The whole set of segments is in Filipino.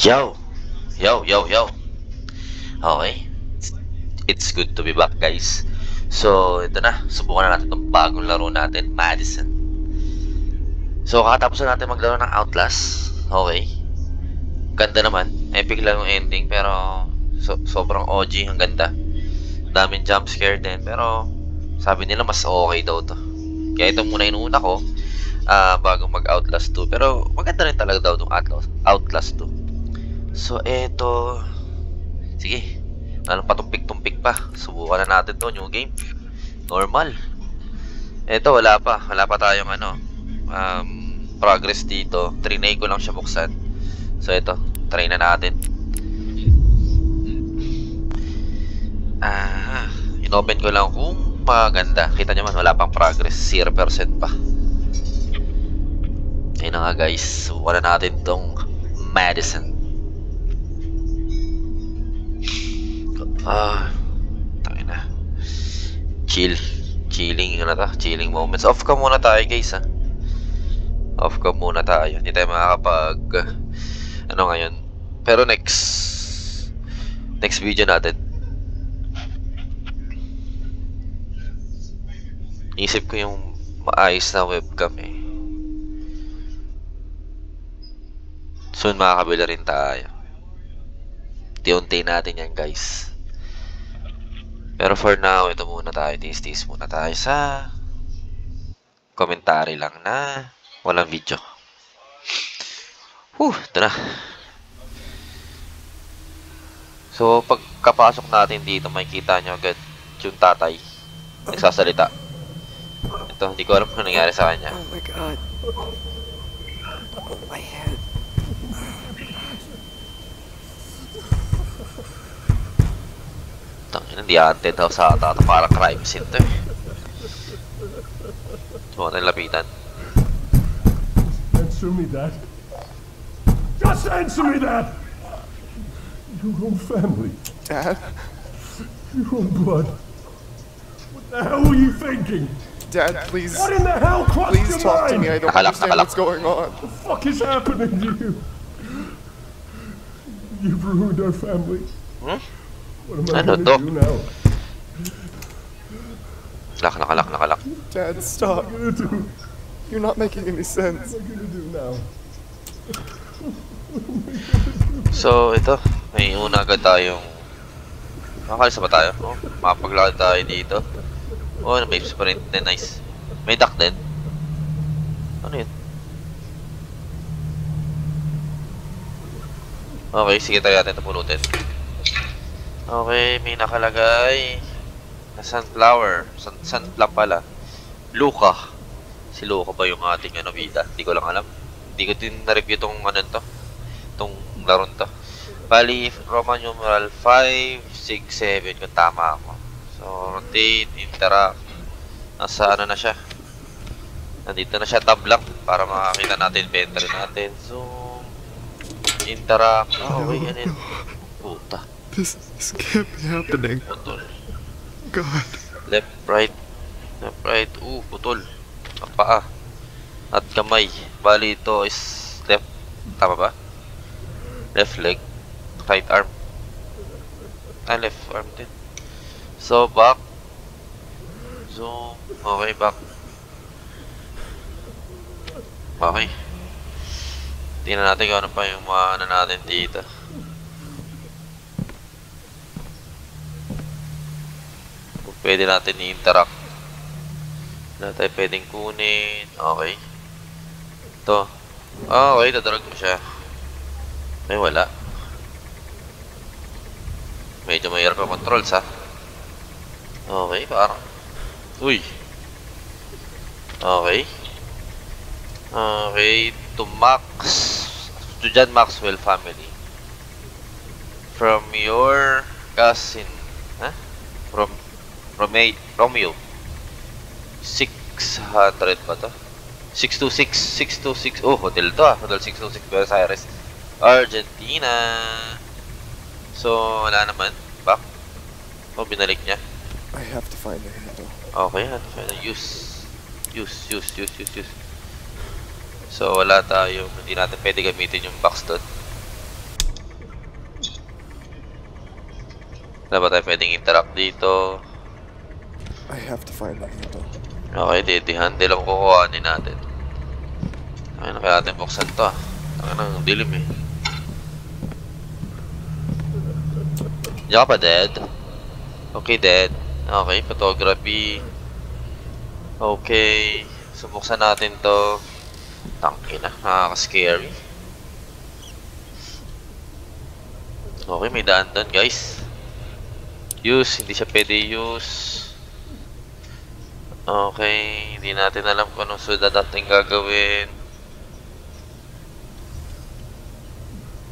Yo! Yo, yo, yo! Okay. It's good to be back, guys. So, ito na. Subukan na natin itong bagong laro natin, Madison. So, kakatapos na natin maglaro ng Outlast. Okay. Ganda naman. Epic lang yung ending, pero sobrang OG. Ang ganda. Daming jump scare din, pero sabi nila mas okay daw to. Kaya ito muna inuuna ko bago mag-Outlast 2. Pero maganda rin talaga daw itong Outlast 2. So, eto. Sige. Ano patumpik-tumpik pa. Subukan na natin to. New game. Normal. Eto, wala pa. Wala pa tayong progress dito. Trinay ko lang siya buksan. So, eto. Try na natin. Inopen ko lang kung maganda. Kita nyo man, wala pang progress. 0% pa. Ayun na nga, guys. Subukan na natin tong Madison. Tayo na. Chilling na to. Chilling moments. Off ka muna tayo, guys, ha. Off ka muna tayo. Hindi tayo makakapag ngayon. Pero next video natin. Isip ko yung maayos na webcam eh. Soon makakabila rin tayo. Unti-unti natin yan, guys. Pero for now, ito muna tayo. Tis muna tayo sa commentary lang na walang video. Ito na. So, pagkapasok natin dito, makikita nyo agad yung tatay. Nagsasalita. Ito, hindi ko alam kung nangyari sa kanya. Oh my god. My head. Hindi haunted house sa ata. Parang crime scene to eh. So, natin lapitan. Answer me that. Just answer me that! Your own family. Dad? Your own blood. What the hell were you thinking? Dad, please. What in the hell crossed Please your talk to mind? me. I don't Nakalak. understand what's going on. What the fuck is happening to you? You've ruined our family. What am I Ano gonna to? do now? Nakalak. Dad, stop. What am I gonna do? You're not making any sense. What am I gonna do now? So, ito. May una agad tayong... Makakalisa ba tayo? Makapaglakad tayo dito. May sprint din. Nice. May duck din. Ano yun? Okay, sige tayo natin ito pulutin. Okay, may nakalagay na sunflower. Sunflower pala. Luca. Si Luca ba yung ating bida? Hindi ko lang alam. Hindi ko din na-review itong itong laron to. Bali, Roman numeral 5, 6, 7 kung tama ako. So, rotate, interact. Nasa na siya. Nandito na siya, tab lang para makakita natin inventory natin. Zoom. Interact. Wait, yan yun. Puta. This can't be happening. Putol. God. Left, right. Left, right. Putol. Ang paa. At kamay. Bali, ito is left. Tama ba? Left leg. Right arm. Left arm din. So, back. Zoom. Okay, back. Okay. Tingnan natin kung ano pa yung mga natin dito. Kung pwede natin i-interact. Wala tayo pwedeng kunin. Okay. Ito. Okay, dadarag mo siya. Ay, wala. Medyo may error controls, ha? Okay, parang. Uy. Okay. Okay, to John Maxwell family. From your cousin. From Romeo. 600 ba to? 626. Hotel to, Hotel 626 Buenos Aires, Argentina. So, wala naman. Back. Binalik niya. I have to find a handle. Okay, use. So, wala tayo. Hindi natin pwede gamitin yung box doon. Wala ba tayo pwedeng interact dito? I have to find the handle. Okay, handle ang kukuhanin natin. Ay, na kaya natin buksan to ah. Ang nang dilim eh. Diyan ka pa, Dad? Okay, Dad. Okay, photography. Okay. So, buksan natin to. Tangina, nakaka-scary. Okay, may daan doon, guys. Use, hindi siya pwede use. Okay, hindi natin alam kung anong suda natin gagawin.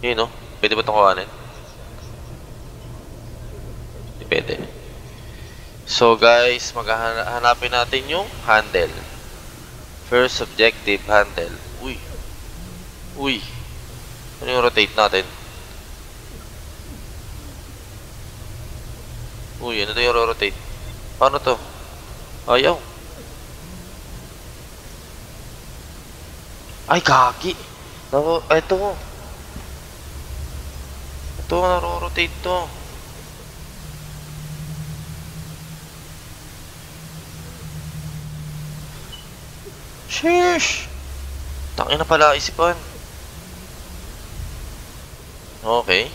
Yun, no? Pwede ba itong kuhanin? Hindi pwede. So, guys, maghahanapin natin yung handle. First objective, handle. Uy. Uy. Ano yung rotate natin? Uy, ano to yung rotate? Paano to? Ayaw. Ay, kaki. Ito. Ito, naro-rotate to. Sheesh! Tangin na pala isipan. Okay.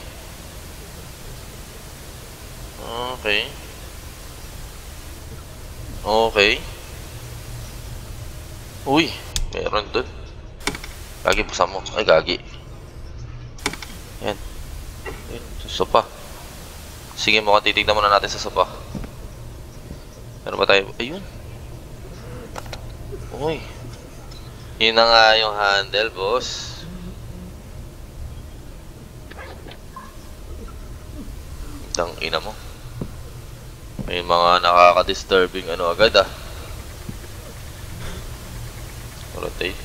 Okay. Okay. Uy, meron dun. Gagi, buksan mo. Ay, gagi. Yan. Yan, sa sopa. Sige, mukhang titignan muna natin sa sopa. Meron ba tayo? Ayun. Uy. Yun na nga yung handle, boss. Tang ina mo. May mga nakaka-disturbing ano agad ah. Rotate.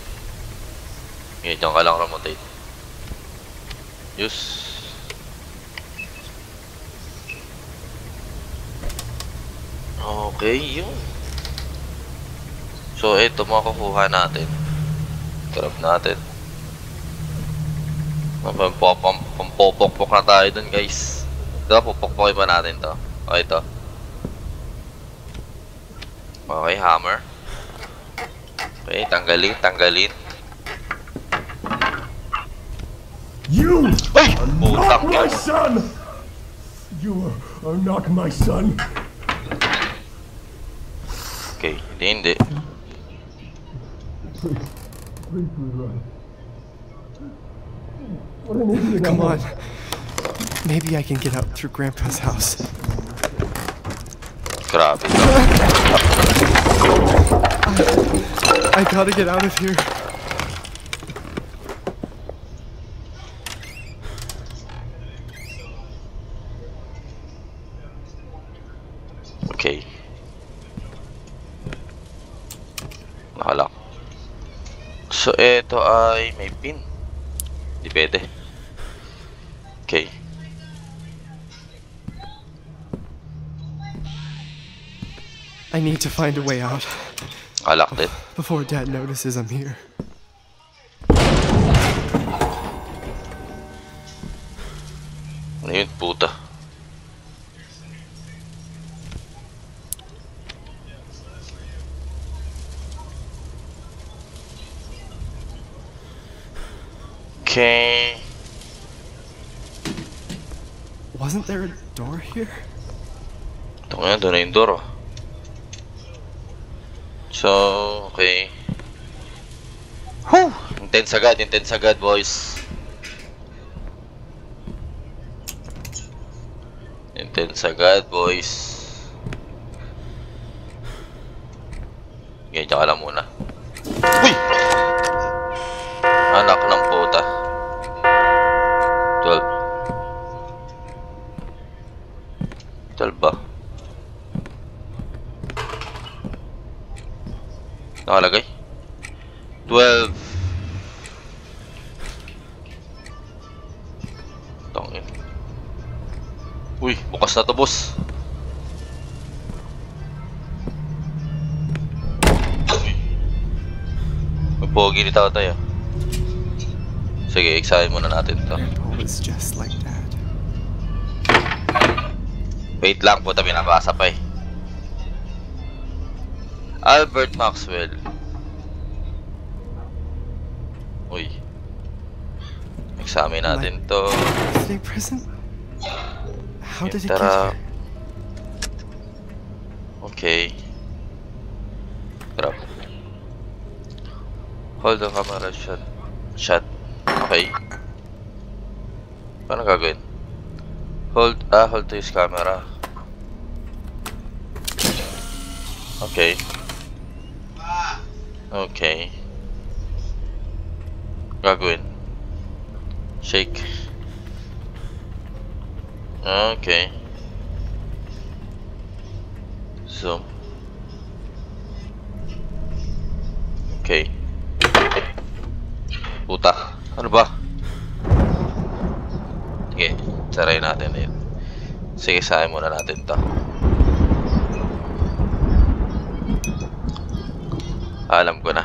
Ngayon dyan ka lang rotate. Use. Okay, yun. So, ito makukuha natin. Grab natin. Pampopokpok na tayo dun, guys. Diba, pupokpokin pa natin to. Okay, ito. Okay, hammer. Okay, tanggalin. You Ay! are not my son! You are not my son. Okay, hindi. Please run. What an idiot. Come on. Maybe I can get out through Grandpa's house. Grabe. I gotta get out of here. Okay. Nakalak. So, ito ay may pin. Hindi pwede. Okay. I need to find a way out Nakalak din. before Dad notices I'm here. Ano yun, puta? Okay. Wasn't there a door here? Ito nga, doon na yung door. So, okay. Whew! Intense agad, boys. Intense agad, boys. Okay, dyan ka lang muna. Uy! Anak ng puta. 12 ba? Nakalagay? 12. Tangin. Uy, bukas na to, boss. Uy. Magpogi ni tatay ah. Sige, excited muna natin to. Grandpa was just like Dad. Wait lang po, binabasa pa eh. Albert Maxwell. Uy. Examine natin to. Birthday present? How did it get Tara. here? Okay. Grab. Hold the camera shot. Shot. Okay. Paano gagawin? Hold to his camera. Okay. Okay. Gagawin. Shake. Okay. Zoom. Okay. Puta. Ano ba? Sige. Saray natin yun. Sige, sahin muna natin to. Alam ko na.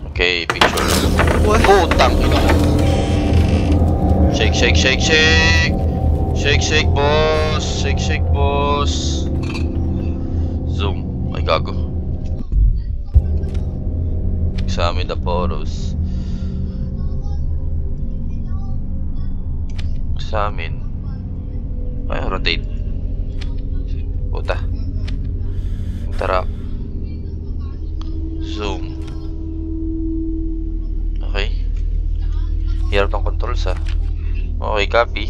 Okay, picture. What? Putang ina mo. Shake, shake, shake, shake. Shake, shake, boss. Shake, shake, boss. Zoom. Ay, gago. Examine the photos. Examine. Ay, rotate. Puta. Interact. Zoom. Okay. Hirap ng controls ah. Okay, copy.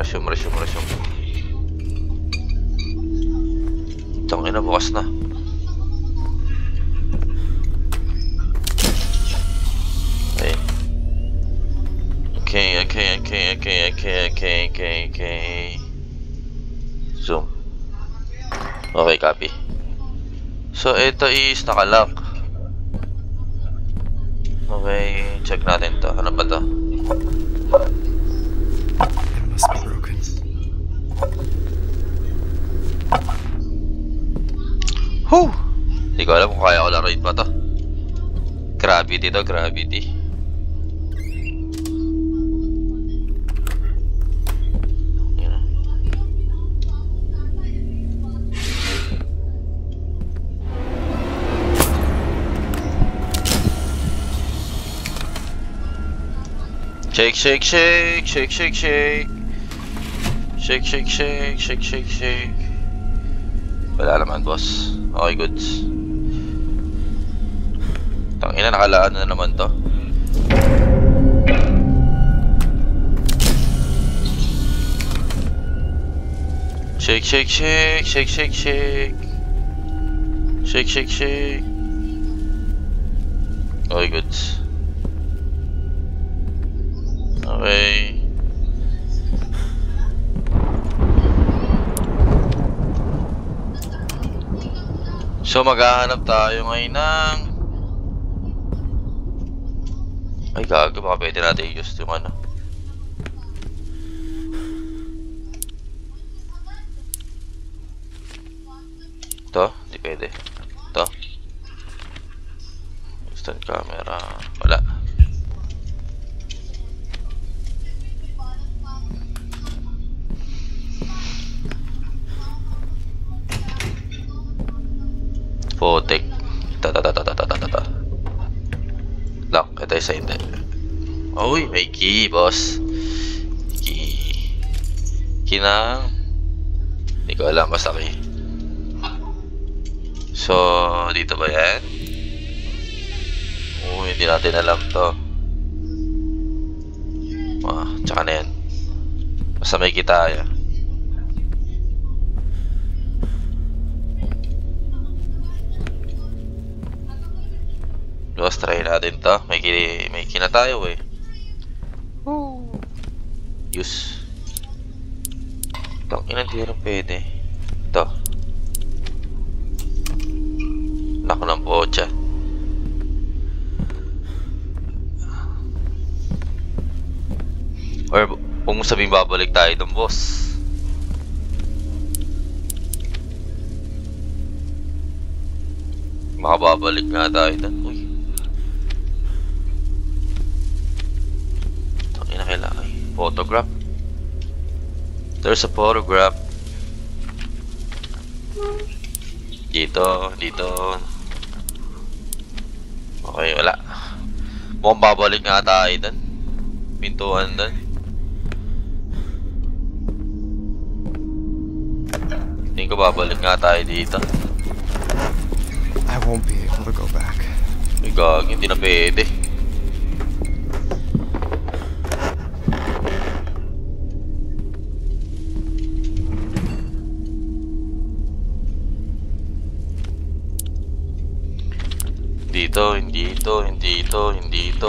Resume. Tangina, bukas na. Okay. Zoom. Okay, copy. So, ito is nakalock. Okay, check natin to. Ano ba to? It must be broken. Whew! Hindi ko alam kung kaya ko laruin pa to. Gravity to, gravity. Shake, shake, shake, shake, shake, shake. Shake, shake, shake, shake, shake, shake. Wala naman, boss. Okay, goods. Tangina, nakalaan na naman to. Shake, shake, shake, shake, shake, shake. Shake, shake, shake. Okay, goods. Okay. So maghahanap tayo ngayon ng... Ay gago, baka pwede natin i-use yung ano. Ito? Hindi pwede. Ito? Instant camera. Wala. Potek. Lock. Ito yung sa hindi. Uy, may key, boss. Key. Key na... Hindi ko alam, basta key. So, dito ba yan? Uy, hindi natin alam to. Tsaka na yan. Basta may key tayo. Let's try natin to. May kina tayo eh. Woo. Use. Itong ilang tira pwede. Ito. Lock ng pocha. Or kung sabing babalik tayo dun, boss. Makababalik nga tayo dun. Uy. photograph. There's a photograph. Dito. Okay, wala. Mukhang babalik nga tayo dun. Pintuan dun. Tingin ko babalik nga tayo dito. I won't be able to go back. Ay gag, hindi na pwede.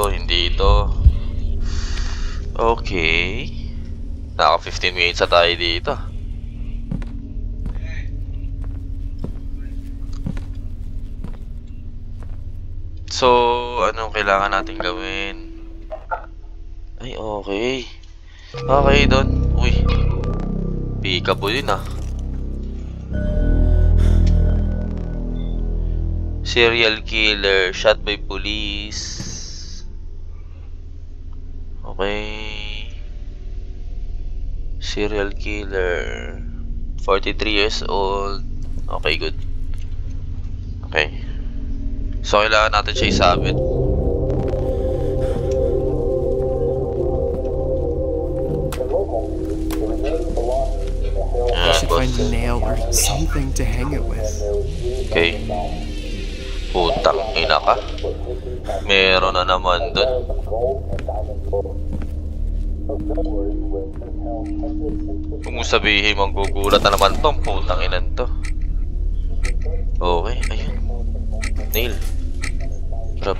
Hindi ito. Okay. Naka 15 minutes na tayo dito. So, anong kailangan natin gawin? Ay, okay. Okay doon. Uy. Peekaboo yun ah. Serial killer, shot by police. Okay. Serial killer. 43 years old. Okay, good. Okay. So, kailangan natin siya isabit. I should find a nail or something to hang it with. Okay. Putang ina ka. Meron na naman dun. Kung mo sabihin, manggugulat na naman tong putang inan to. Okay, ayun. Nail. Grab.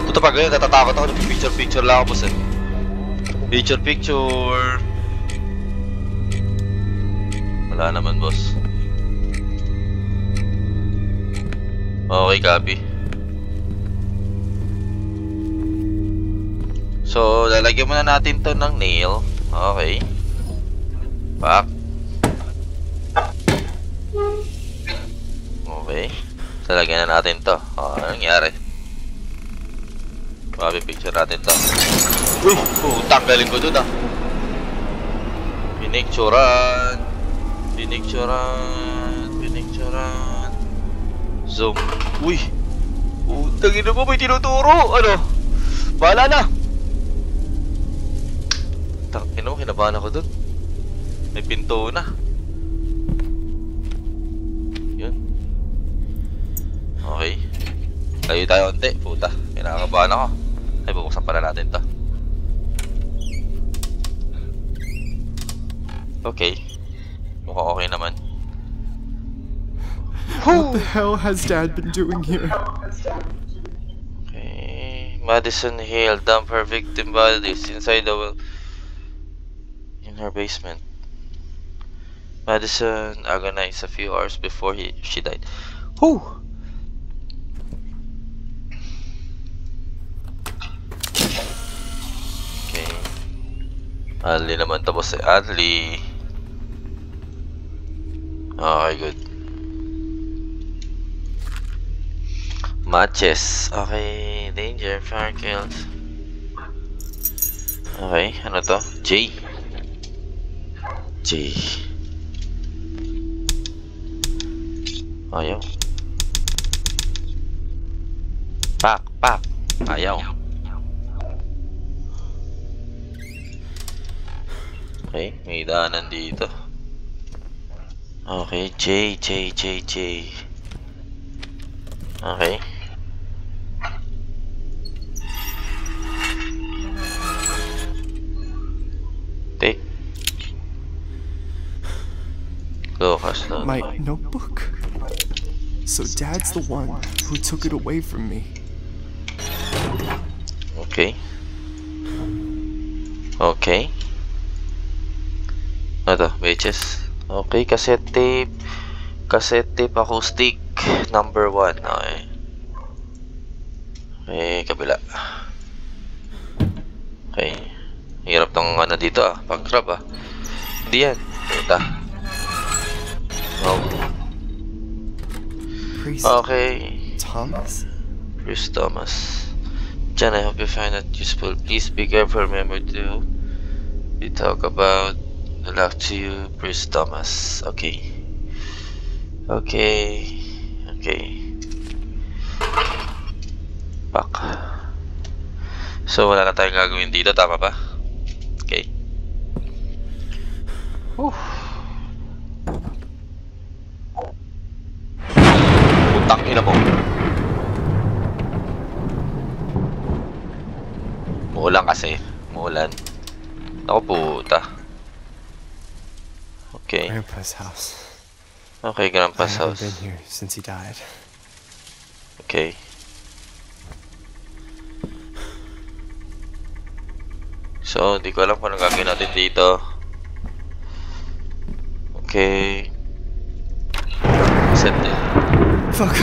Puta pa ganyan, natatakot ako. Picture lang ako, boss eh. Picture. Wala naman, boss. Okay, copy. So, lalagyan muna natin to ng nail. Okay. Back. Okay. Lalagyan na natin to. Ano nangyari? Picture natin to. Uy! Tanggalin ko dun ah. Pinicturan. Zoom. Uy! Tangin na mo, may tinuturo. Ano? Bahala na. Tangin mo, kinabahan ako dun. May pinto na. Yun. Okay. Layo tayo onti. Puta, kinakabahan ako. Ay, bubuksan pala natin to. Okay. Mukhang okay naman. What the hell has Dad been doing here? Okay. Madison Hill dumped her victim bodies inside the well in her basement. Madison agonized a few hours before she died. Whew! Okay. Adley naman, tapos si Adley. Okay, good. Matches. Okay, danger, fire kills. Okay, ano to? J. Ayaw. Pak. Ayaw. Okay, may daanan dito. Okay, J. Okay. Take. Lucas. My notebook? So Dad's the one who took it away from me. Okay. Ano to? Bitches. Okay, cassette tape. Acoustic. Number 1. Okay. Okay, kabila. Okay. Hirap ng ano dito pag-grab Hindi yan. Puta. Oh. Priest Okay. Thomas? Priest Thomas. John, I hope you find that useful. Please be careful. Remember to we talk about the luck to you, Priest Thomas. Okay. Okay. Back. So, wala na tayong gagawin dito. Tama ba? Okay. Putang ina mo. Muulan kasi. Muulan. Ako puta. Okay. Grandpa's house. Okay, I Grandpa's haven't house. been here since he died. Okay. So, hindi ko alam kung anong gagawin natin dito. Okay. Set it. Fuck.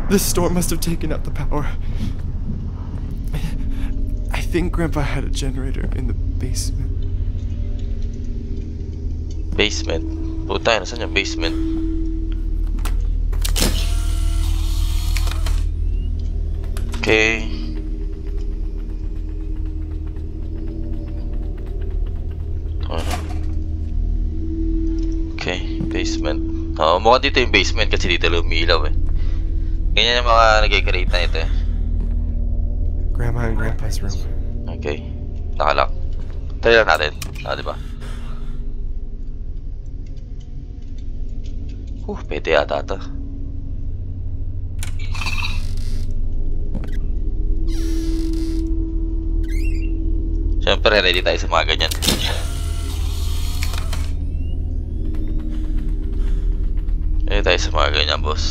This storm must have taken out the power. I think Grandpa had a generator in the basement. Basement. Puta, nasan yung basement? Okay. Okay, basement. Mukhang dito yung basement kasi dito lumilaw Ganyan yung mga nag-create na ito Grandma and Grandpa's room. Okay. Nakalock. Try lang natin. Diba? Pwede yata ito. Siyempre, ready tayo sa mga ganyan. Ready tayo sa mga ganyan, boss.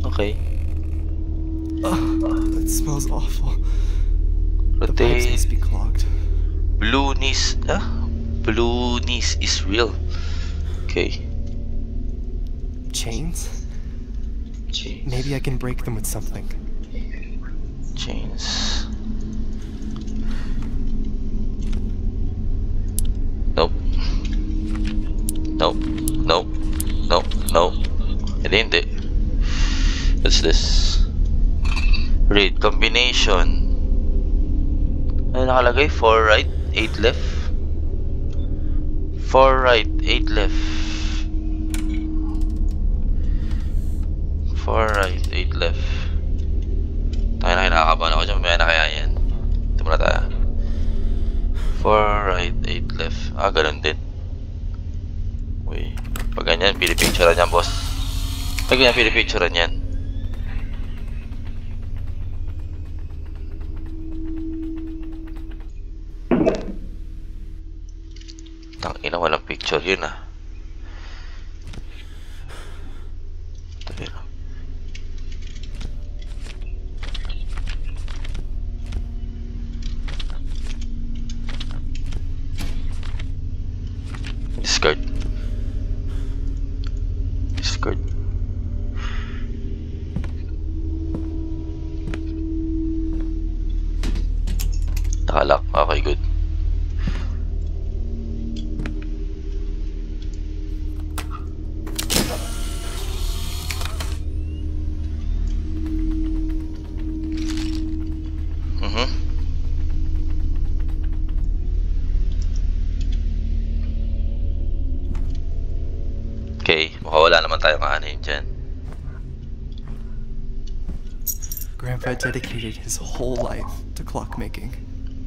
Okay. It smells awful. The pipes must be clogged. Blueness. Blueness is real. Okay. Chains? Maybe I can break them with something. Chains. Nope. Hindi. What's this? Read combination. Ano nakalagay? 4 right, 8 left. 4 right, 8 left. 4 right, 8 left. Tayo na kinakabahan ako dyan. Mamaya na kaya yan. Ito muna tayo. 4 right, 8 left. Ganun din. Uy. Pag ganyan, pinipicturean yan, boss. Pag ganyan, pinipicturean yan. Tangina, walang picture yun Tabi na. Discard. Nakalak. Okay, good. Okay, mukhang wala naman tayong aanin dyan. Grandpa dedicated his whole life to clockmaking.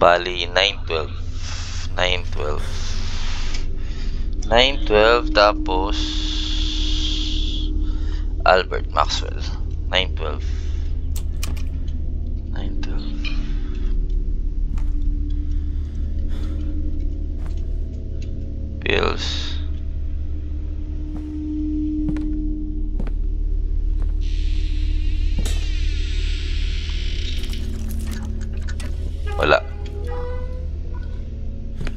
Bali, 912. 912 tapos Albert Maxwell. 912. Pills. Wala.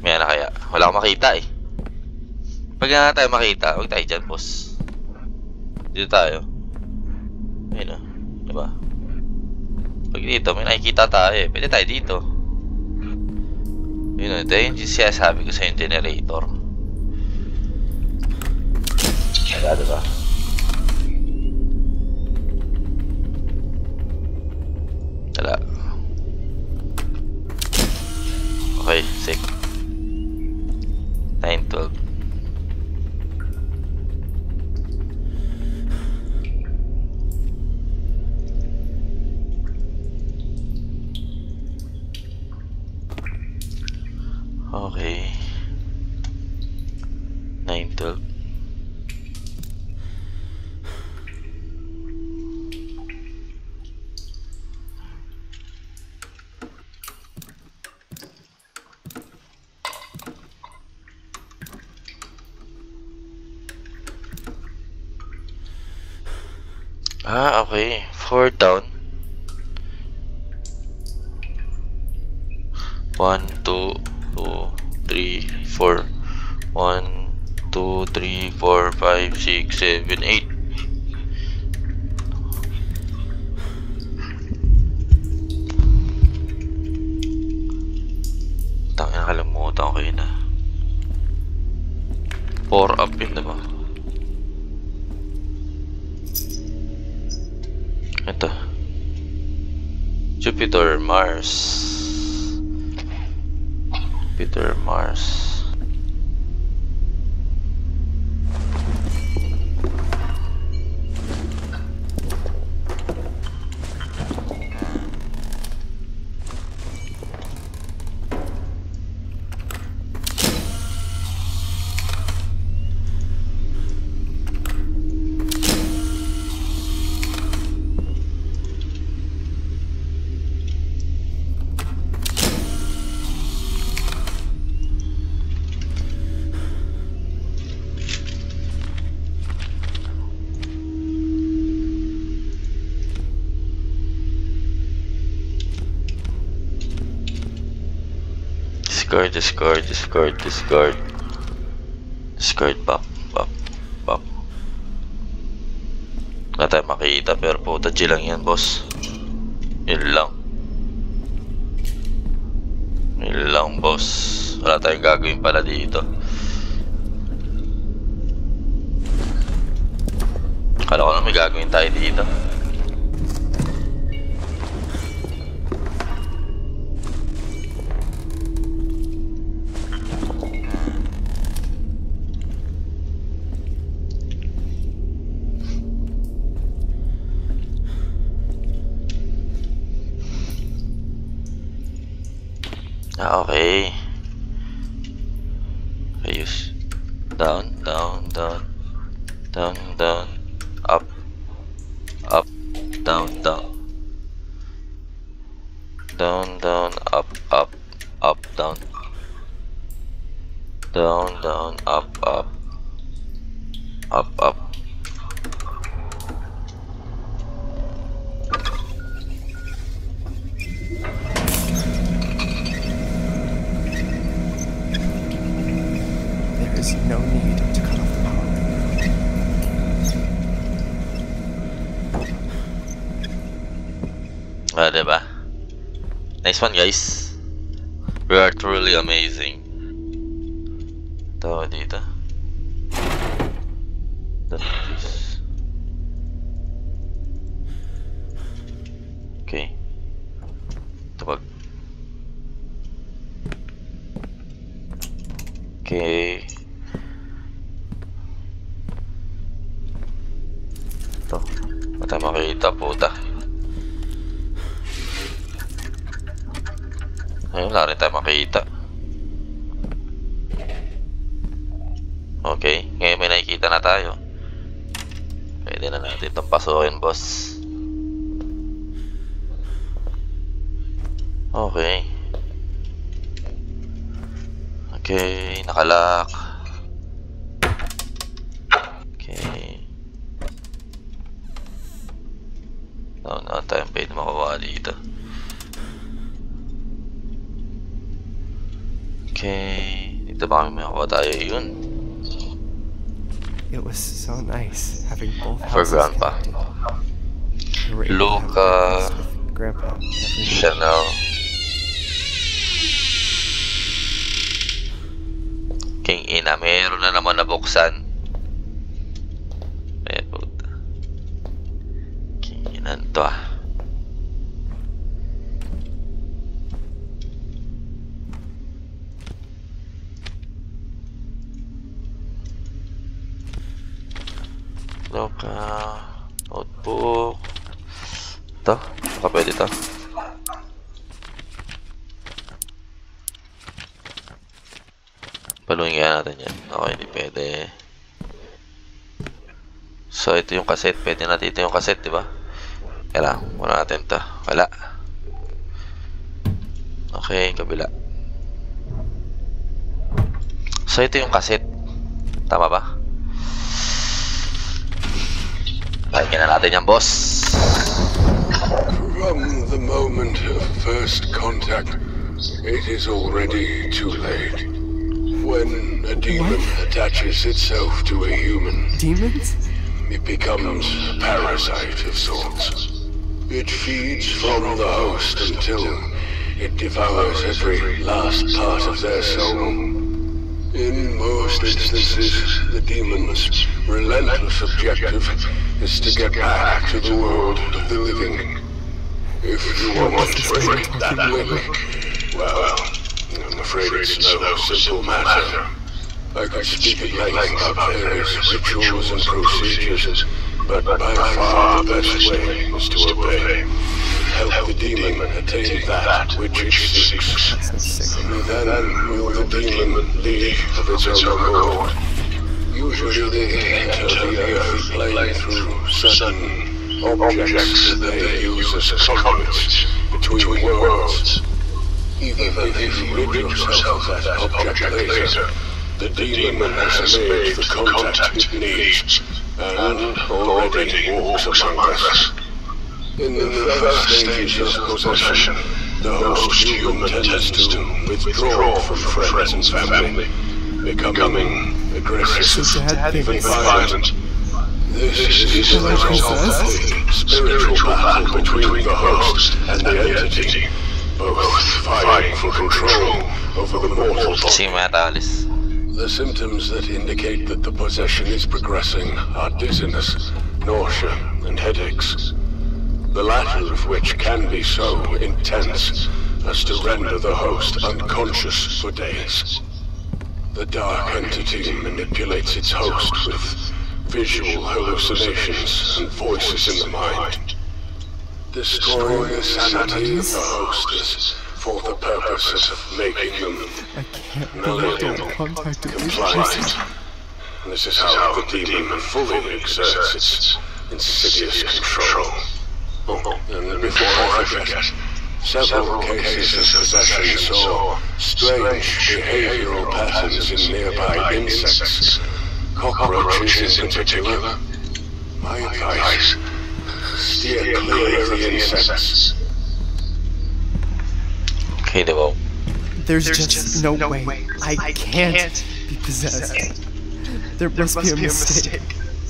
May na kaya. Wala akong makita Pag nga tayo makita, huwag tayo dyan, boss. Dito tayo. Ayun diba? Pag dito, may nakikita tayo eh. Pwede tayo dito. Yun, ito yung sinasabi ko sa yung generator. Wala, diba? Wala. Okay, sick. 9-12. Okay. 9-12. Ah, okay. 4 down. 1, 2, 3, 4. 1, 2, 3, 4, 5, 6, 7, 8. Tangina, nakalimutan ko yun ah. 4 up yun, diba? Ito. Jupiter, Mars. Jupiter, Mars. Discard. Discard, back. Wala tayo makikita, pero puta G lang yan, boss. Yun lang, boss. Wala tayong gagawin pala dito. Kala ko na may gagawin tayo dito. Ah, okay. Ayos. Down. Up. Down. Down, up, down. Down, up. There is no need to cut off the power. Diba? Nice one, guys. We are truly amazing. Tawa dito. Okay. Tawag. Okay. Ito. Mata makita, puta. Ayun, wala rin tayo makita. Okay, ngayon may nakikita na tayo. Pwede na natin itong pasukin, boss. Okay. Okay, nakalock. Okay. Wala tayong pwede makuha dito. Okay, dito ba kami makakuha tayo yun? It was so nice having both For houses Grandpa. connected. We were able to have Luca. breakfast with Grandpa. Siya na. King ina, meron na naman nabuksan. Eh, puta. King ina to ah. Loka. Notebook. Ito. Baka pwede ito. Paluin kaya natin yan. Okay, hindi pwede. So, ito yung cassette. Pwede natin ito yung cassette, diba? Kailangan muna natin ito. Wala. Okay, kabila. So, ito yung cassette. Tama ba? Lagyan na natin yan, boss. From the moment of first contact, it is already too late. When a demon attaches itself to a human, Demons? it becomes a parasite of sorts. It feeds from the host until it devours every last part of their soul. In most instances, the demon's relentless objective is to get back to the world of the living. If you want to break that link, well, I'm afraid it's no simple matter. I could speak at length about various rituals and procedures, but by far the best way is to obey. Help the demon attain that which it seeks. And then will the demon leave of its own accord. Usually they enter the earthly plane through certain objects that they use as conduits between worlds. Even if you rid yourself of that object later, the demon has made the contact it needs, and already walks among us. In the first stages of possession, the host human tends to withdraw from friends and family, becoming aggressive, even violent. This is the result of the spiritual battle between the host and the entity, both fighting for control over the mortal body. The symptoms that indicate that the possession is progressing are dizziness, nausea, and headaches. The latter of which can be so intense as to render the host unconscious for days. The dark entity manipulates its host with visual hallucinations and voices in the mind. Destroying the sanity of the host is for the purpose of making them compliant. This is how the demon fully exerts its insidious control. And before I forget, several cases of possession saw strange behavioral patterns in nearby insects, cockroaches in particular. My advice, steer clear of the insects. Okay, Devo. There's just no way I can't be possessed. There must be a mistake.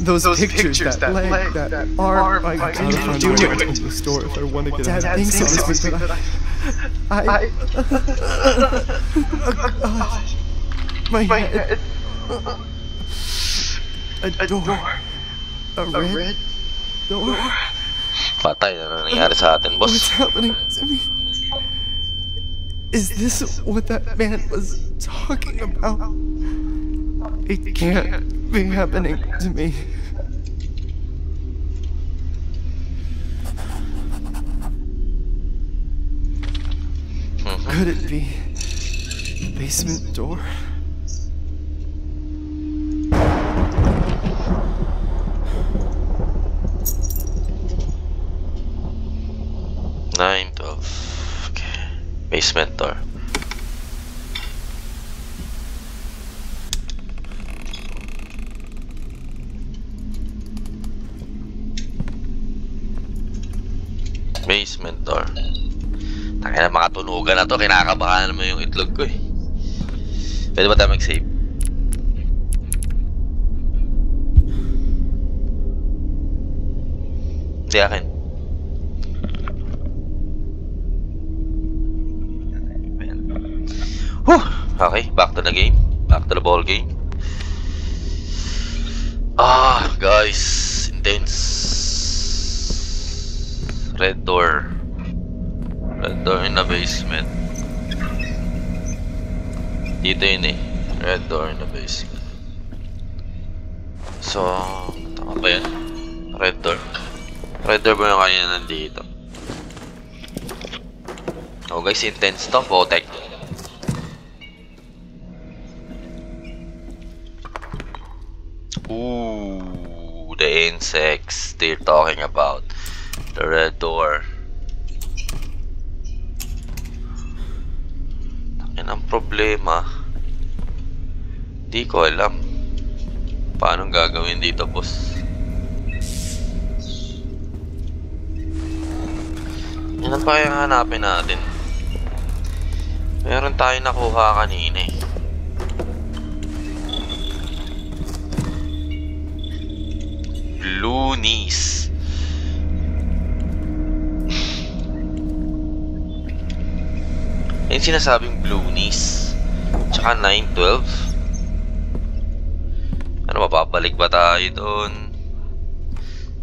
Those pictures, that leg, that arm, I can't do it. Open the store if I want to get out. Dad thinks it was me, but my head. A door. A red door. Patay na nangyari sa atin, boss. What's happening to me? Is this what that man was talking about? It can't be happening to me. Could it be the basement door? Okay. Basement door. Basement door. Tangina, mga tunugan na to. Kinakabahan naman yung itlog ko eh. Pwede ba tayo mag-save? Hindi akin. Okay, back to the game. Back to the ball game. Guys, intense. Red door. Red door in the basement. Dito yun eh. Red door in the basement. So, tama ba yan? Red door. Red door ba yung kanina nandito? Oh guys, intense to. Botek. Ooh, the insects they're talking about. The red door. Takin ang problema. Di ko alam. Paano gagawin dito, boss? Yan ang pa yung hanapin natin. Meron tayo nakuha kanina eh. Loonies. Yung sinasabing Loonies. Tsaka 912. Ano, mapapalik ba tayo doon?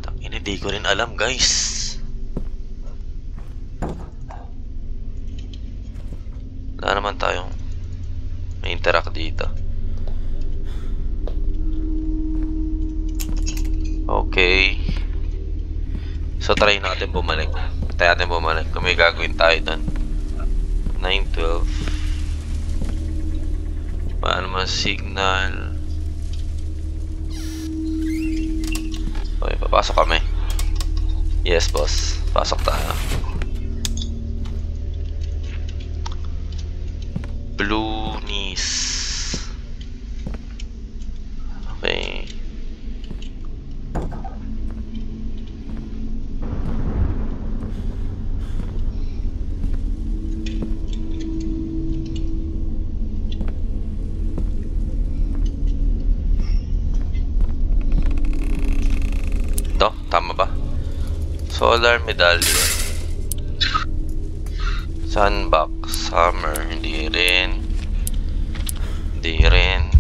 Tangin, hindi ko rin alam, guys. Wala naman tayong may interact dito. Okay. So, try natin bumalik. Try natin bumalik kung may gagawin tayo doon. 912. Paano mas signal? Okay, papasok kami. Yes, boss. Pasok tayo. Loonies. Okay. Ito, tama ba? Solar medallion. Sunbox. Summer. Hindi rin. Hindi rin.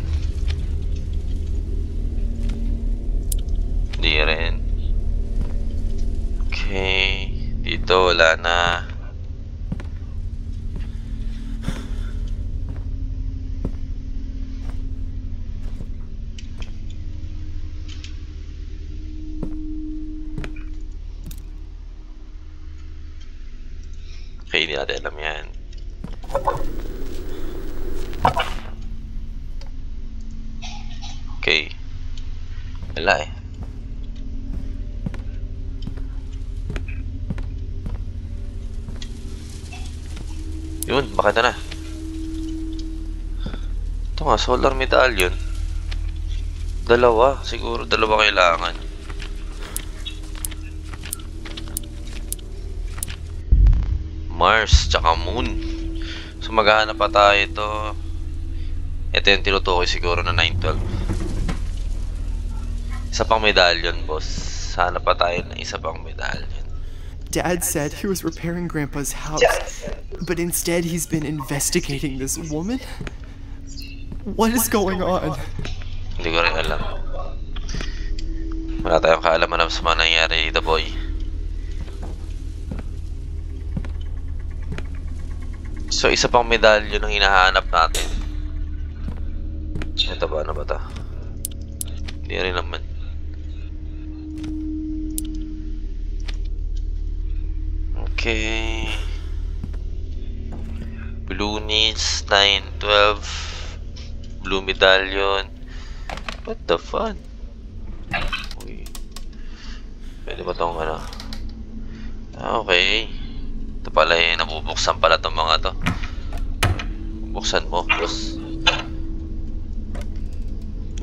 Hindi rin. Okay. Dito wala na. Okay, hindi natin alam yan. Okay. Wala eh. Yun, bakit na? Ito nga, solar medallion. Dalawa, siguro dalawa kailangan. Mars, tsaka Moon. So maghahanap pa tayo ito. Ito yung tinutukoy siguro na 912. Isa pang medallion, boss. Hanap pa tayo na isa pang medallion. Dad said he was repairing Grandpa's house, but instead he's been investigating this woman? What is going on? Hindi ko rin alam. Wala tayong kaalaman sa mga nangyari dito, boy. So, isa pang medalyon ang hinahanap natin. Ito ba? Ano ba ito? Hindi rin naman. Okay. Blue needs 912. Blue medallion. What the fun? Uy. Pwede ba itong ano? Okay. Ito pala eh, nabubuksan pala itong mga to. Buksan mo, boss.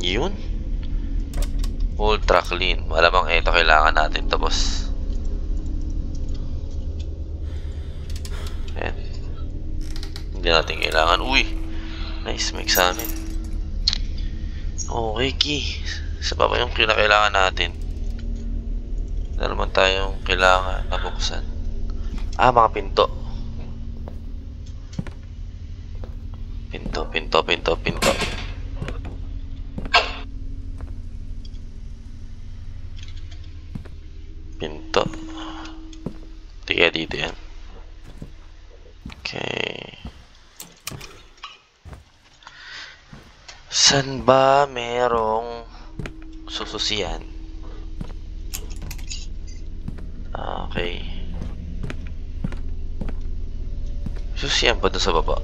Yun. Ultra clean. Malamang ito kailangan natin to, boss. Ayan. Hindi natin kailangan. Uy. Nice, may examine. Okay, key. Isa pa ba yung kailangan natin? Wala naman tayong kailangan na buksan. Mga pinto. Pinto, pinto, pinto, pinto. Pinto. Tiga dito yan. Okay. San ba merong sususian? Okay. Sususian pa dun sa baba.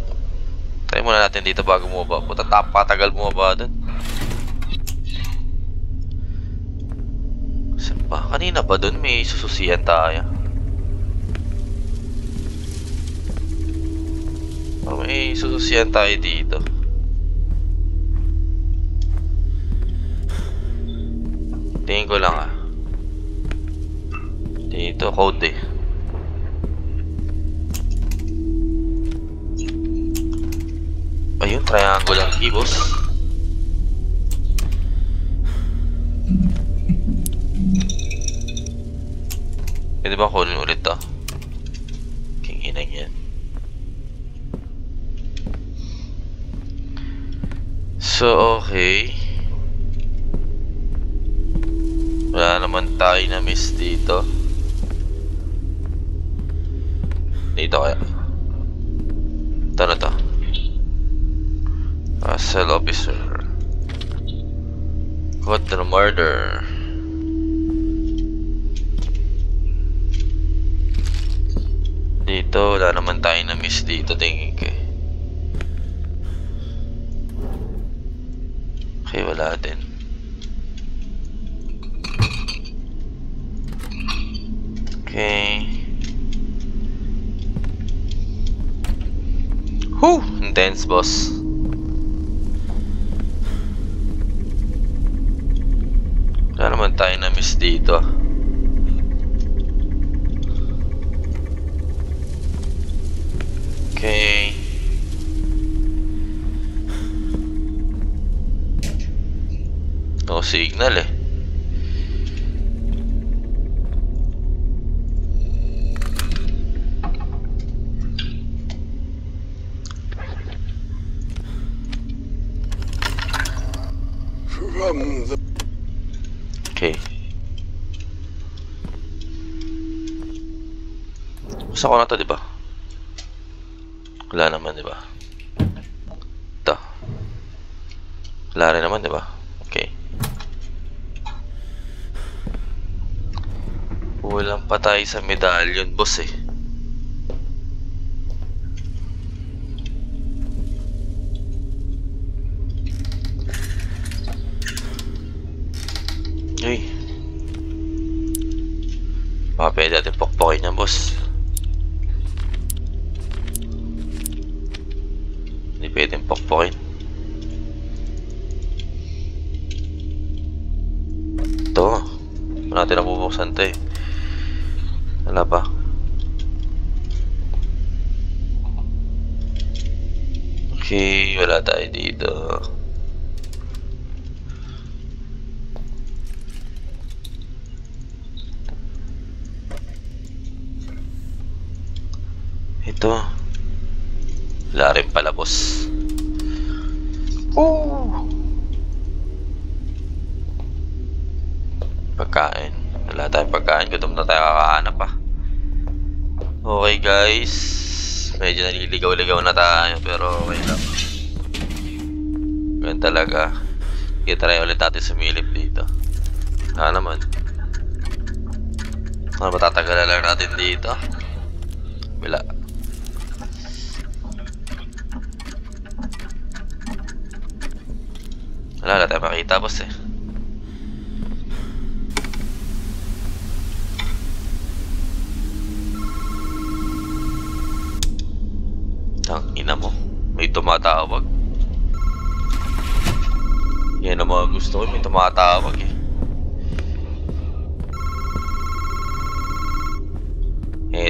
Try muna natin dito bago bumaba. Puta, patagal bumaba dun. Saan ba? Kanina ba dun may sususian tayo? May sususian tayo dito. Tingin ko lang Dito code eh. Ayun, triangular key, boss. Pwede ba kunin ulit to? Kinginang yan. So, okay. Wala naman tayo na miss dito. Dito kaya. Ito na to. Cell officer. Caught the murder. Dito, wala naman tayo na miss dito, tingin ko. Okay, wala din. Okay. Whew! Intense, boss. Wala naman tayo na miss dito. Okay. No signal eh. From the Okay. Gusto ko na to, diba? Wala naman, diba? Ito. Wala rin naman, diba? Okay. Walang patay sa medallion, boss eh. Hey. Baka pwede natin pokpokin niya, boss. Hindi pwedeng pokpokin. Ito. Wala natin nabubuksan ito eh. Wala pa. Okay, wala tayo dito. Ito. Wala rin pala, boss. Pagkain. Wala tayong pagkain. Gutom na tayo, kakahanap pa. Okay, guys. Medyo naliligaw-ligaw na tayo, pero okay lang. Ganun talaga. I-try ulit natin sumilip dito. Naman. Matatagalan lang natin dito. Wala. Wala tayo makita, boss eh. Tang ina mo. May tumatawag. Yan ang mga gusto ko. May tumatawag eh.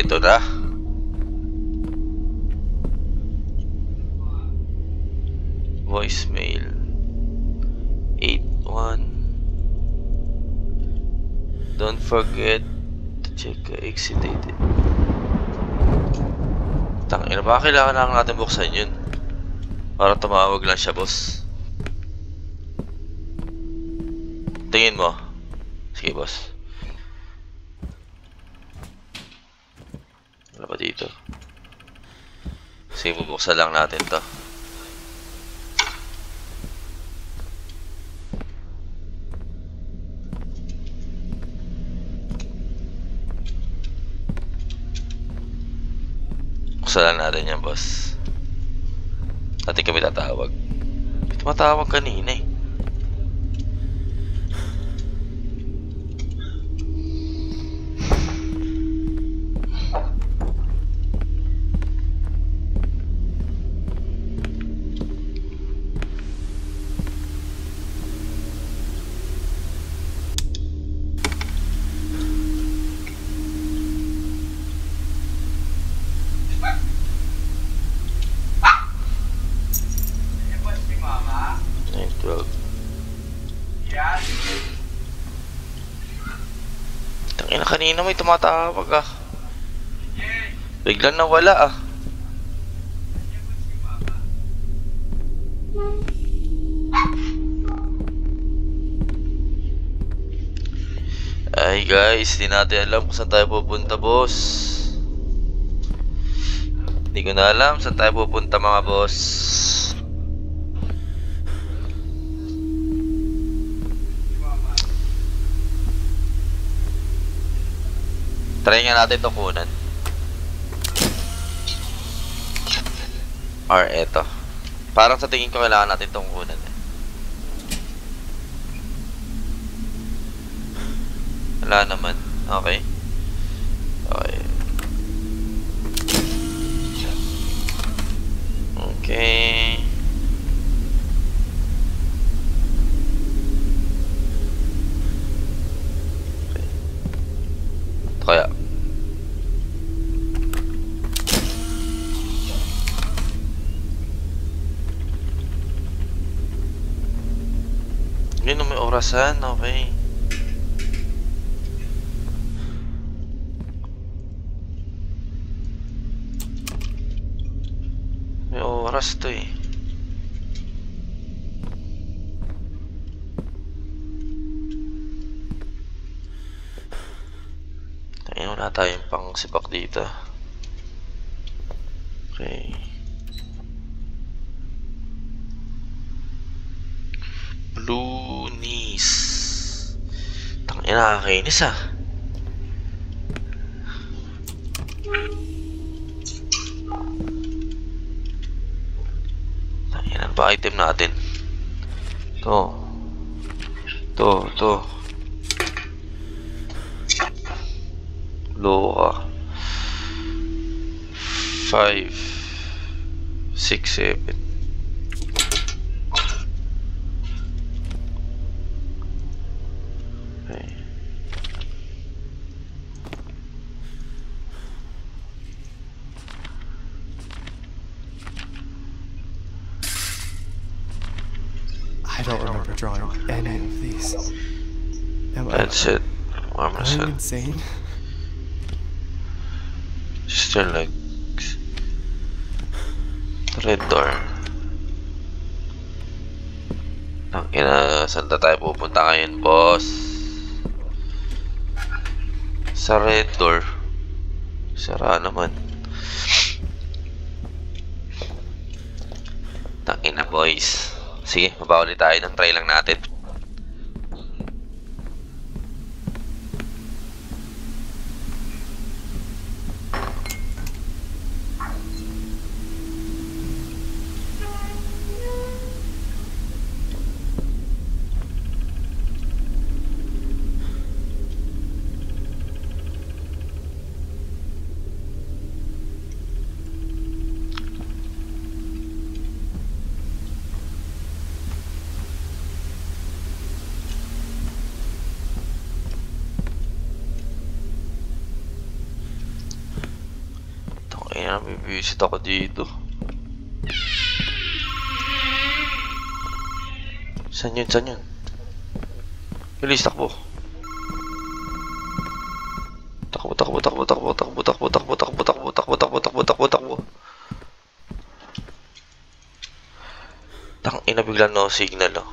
Ito na. Voicemail 81. Don't forget to check exit date. Tangina, baka kailangan lang natin buksan yun. Para tumawag lang siya, boss. Tingin mo. Sige, boss. Wala pa dito. Sige, bubuksan lang natin to. Buksan lang natin yan, boss. Atin kami tatawag. Tumatawag kanina eh. Tangina, kanina may tumatawag ah. Biglang nawala ah. Ay guys, di natin alam kung saan tayo pupunta, boss. Hindi ko na alam saan tayo pupunta, mga boss. Try nga natin itong kunan. Or eto. Parang sa tingin ko kailangan natin itong kunan eh. Wala naman. Okay. Okay. Okay. Kaya yun, may orasan. Okay. May oras to eh. Wala tayong pang sipak dito. Okay. Blue knees. Tangina, nakakainis ah. Tangina, ano ba item natin? To. Loka 5 6 7. Okay. I don't remember drawing any of these. That's it. Am I insane? Sister legs. Red door. Tangina, saan na tayo pupunta ngayon, boss? Sa red door. Sara naman. Tangina, boys. Sige, baba ulit tayo ng try lang natin. May visit ako dito. Saan yun? Saan yun? Bilis, takbo. Takbo. No signal, oh.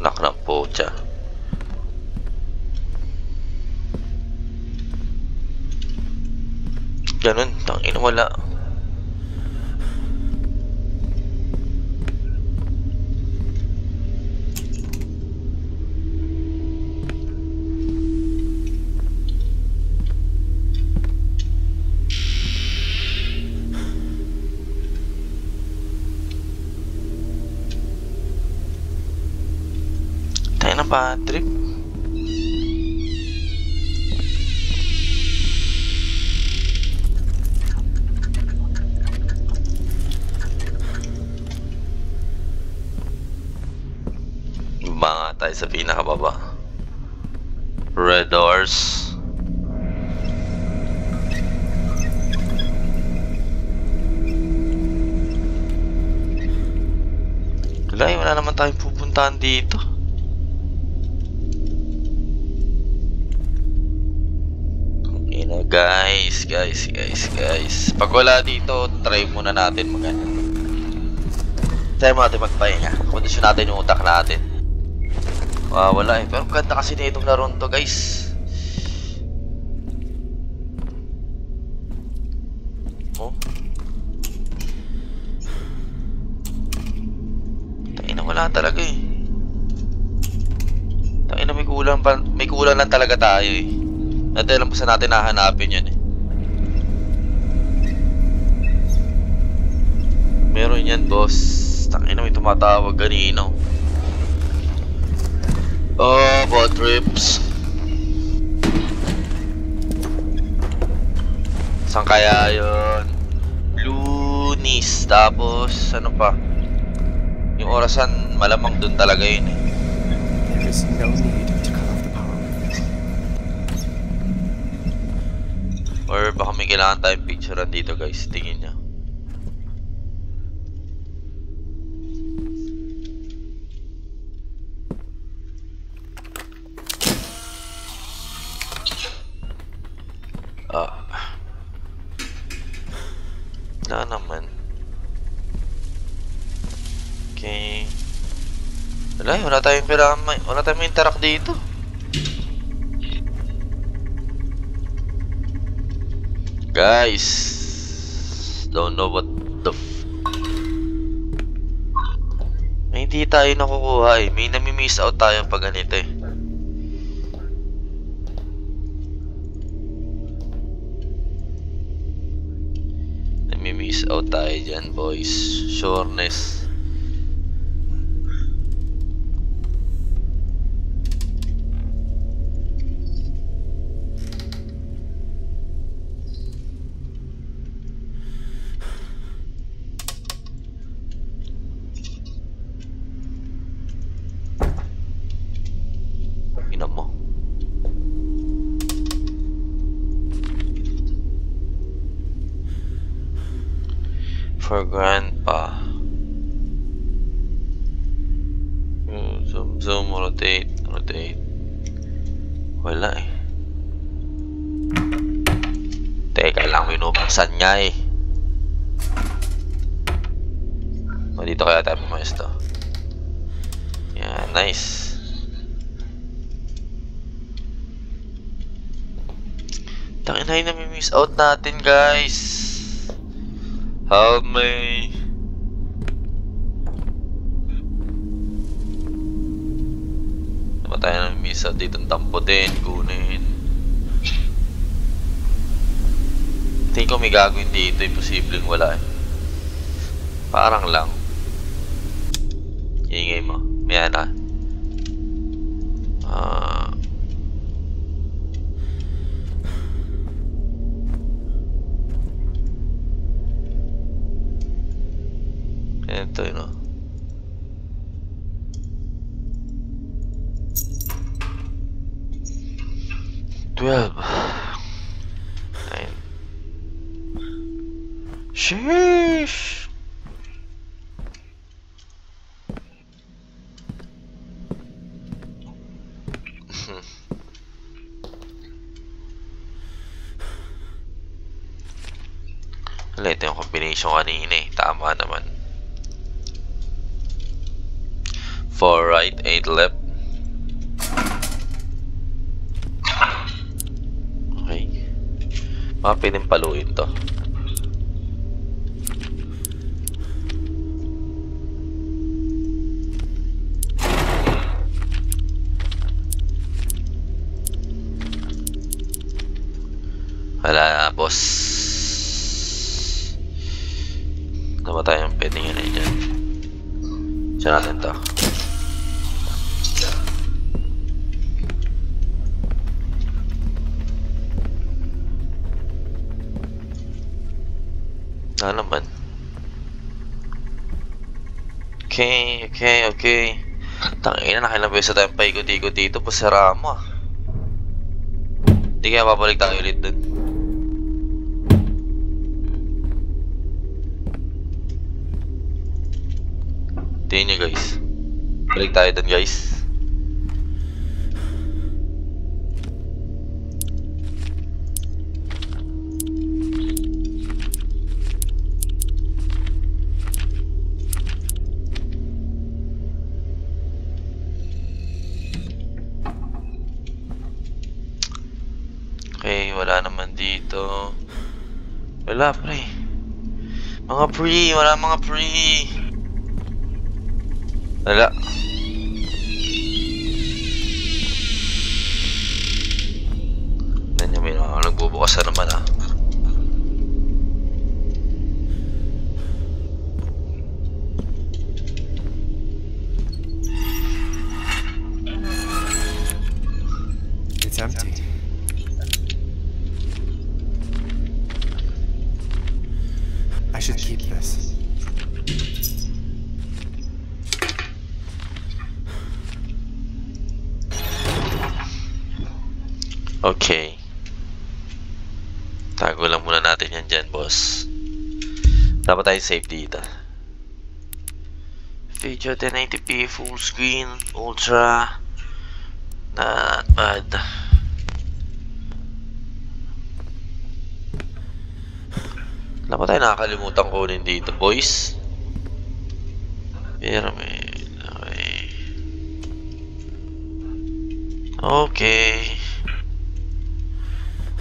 Nak ng pocha. Ganun, tangina wala. Tayo na ba trip? Banga tayo sa pinakababa. Red doors. Wala naman tayong pupuntahan dito. Guys. Pag wala dito, try muna natin magano. Try mo natin magpahinga. Kondisyon natin yung utak natin. Wala eh. Pero ganda kasi na itong laron to, guys. Oh. Tayo na wala talaga eh. Tayo na may kulang lang talaga tayo eh. Natin alam po sa natin nahanapin yun eh. Meron yan, boss. Tangina, may tumatawag kanino. Oh, bot trips. Saan kaya yun? Lunis. Tapos, ano pa? Yung orasan, malamang dun talaga yun eh. There is no need to cut off the power. Or baka may kailangan tayong picturean dito, guys. Tingin nyo. Wala naman. Okay. Wala tayong wala tayong interact dito. Guys, don't know what the may hindi tayo nakukuha eh. May nami-miss out tayo pag ganito eh. Nami-miss out tayo dyan, boys. Sureness. For grandpa. Zoom, rotate. Wala eh. Teka lang, binubuksan niya eh. Dito kaya tayo pumesto. Yeah, nice. Tangina, nami-miss out natin, guys. Help me. Naman tayo nami-miss out dito. Tamputin, kunin. Tingin ko may gagawin dito. Imposibleng wala eh. Parang lang. Ingay mo. May ana. Ito yun, no? $12. 9. Sheesh. yung kanina eh. Tama naman. 4 right, 8 left. Okay. Mga pwedeng paluin to. Wala, boss. Namatay yung pwedeng yun eh dyan. Diyan natin to. Naman. Okay. Tangina, nakailang beses tayong paikot-ikot dito. Pasara mo ah. Hindi kaya babalik tayo ulit dun. Tingin nyo guys. Balik tayo dun guys. Okay, wala naman dito. Wala, pre. Mga pre, wala mga pre. Wala. Ganyan, may nagbubukas na naman ah. It's empty. I should keep this. Okay. Tago lang muna natin yan dyan, boss. Dapat tayo safe dito. Video 1080p, full screen, ultra. Not bad. Wala pa tayo nakakalimutan kunin dito, boys. Pyramid. Okay.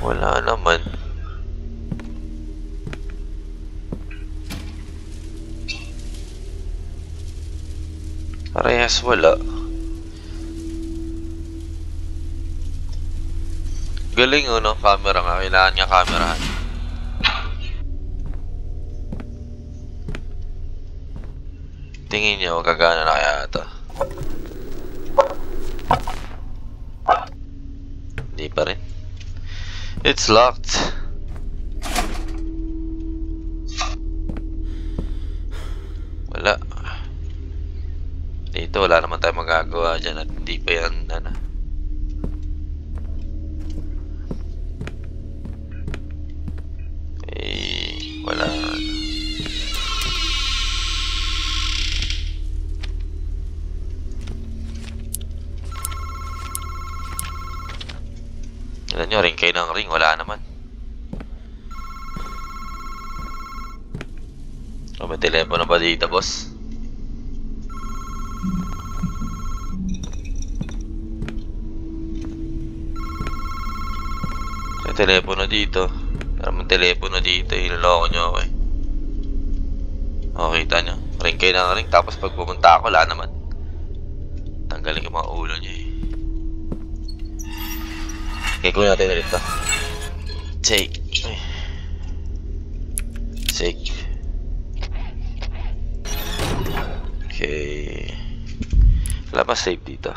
Wala naman. Parehas wala. Galing no, camera nga. Kailangan niya camerahan. Tingin niyo, gagana na kaya ito. Hindi pa rin. It's locked. Wala. Dito, wala naman tayo magagawa dyan at hindi pa yan, ano. Eh, wala. Alam nyo, ring kayo ng ring, wala naman. O, may telepono ba dito, boss? May telepono dito. Pero may telepono dito, ilaloko nyo ako eh. O, kita nyo, ring kayo ng ring, tapos pag pumunta ako, wala naman. Tanggalin ko mga ulo nyo eh. Okay, kunin natin ulit ito. Take. Okay. Wala pa save dito.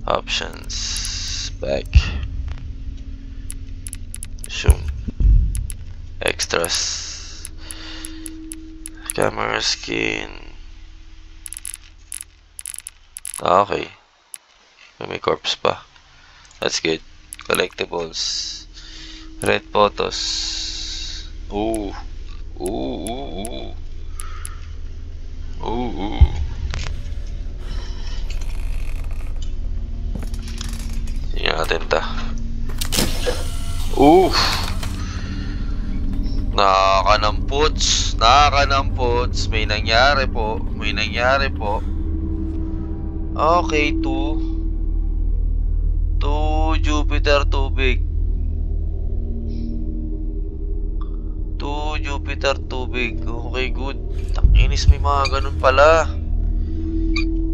Options. Back. Zoom. Extras. Camera skin. Okay. May corpse pa. That's good. Collectibles. Red photos. Ooh. Tingnan natin ta. Nakakanampun. Nakakanampots. May nangyari po. May nangyari po. Okay, 2 Jupiter tubig. 2 Jupiter tubig. Okay, good. Takinis, may mga ganun pala.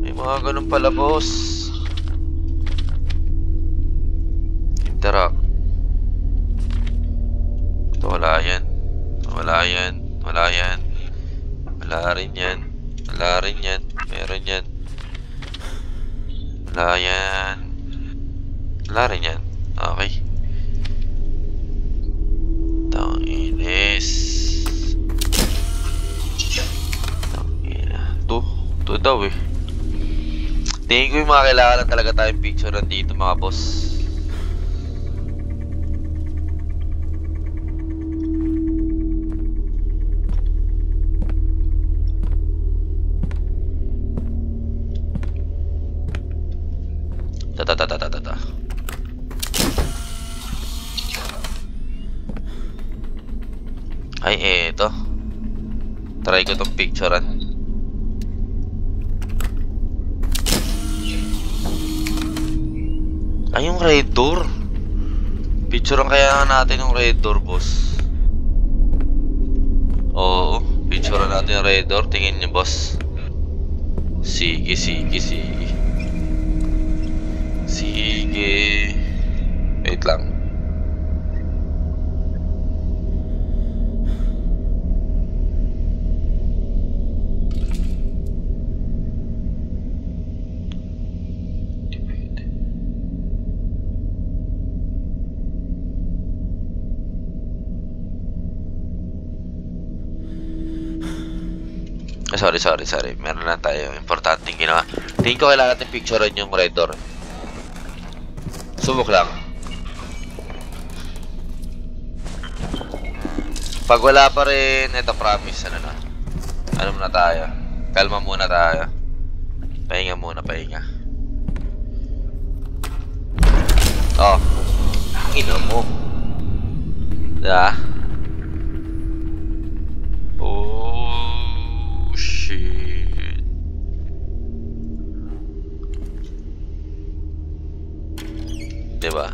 May mga ganun pala, boss. Interact. Ito, wala yan. Wala yan. Wala yan. Wala rin yan. Wala rin yan. Meron yan. Wala yan. Wala rin yan. Okay. Tanginis. Tangina. Ito daw eh. Tingin ko yung mga kailangan talaga tayong picture dito, mga boss. Ta. Ay, eto. Try ko tong picturean. Ay, yung red door. Picturean kaya natin yung red door, boss. Oo, picturean natin yung red door. Tingin niyo, boss. Sige. Wait lang. Sorry. Meron lang tayo importanteng ginawa. Tingin ko kailangan natin picturean yung red door. Subok lang. Pag wala pa rin, ito promise, ano muna tayo. Kalma muna tayo. Pahinga muna. Oh. Ino mo. Da. Oh, shit. Diba?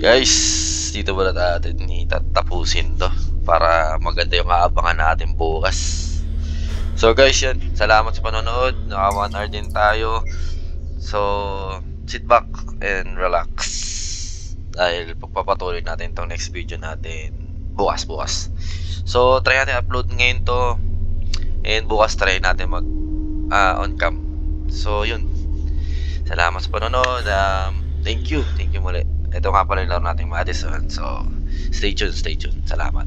Guys, dito ba natin itatapusin to para maganda yung aabangan natin bukas. So guys, yan. Salamat sa panonood. Naka 1 hour din tayo. So, sit back and relax. Dahil pagpapatuloy natin itong next video natin bukas. So, try natin upload ngayon to. And bukas try natin mag on cam. So, yun. Salamat sa panonood. Thank you muli. Ito nga pala yung laro nating Madison. So, stay tuned. Salamat.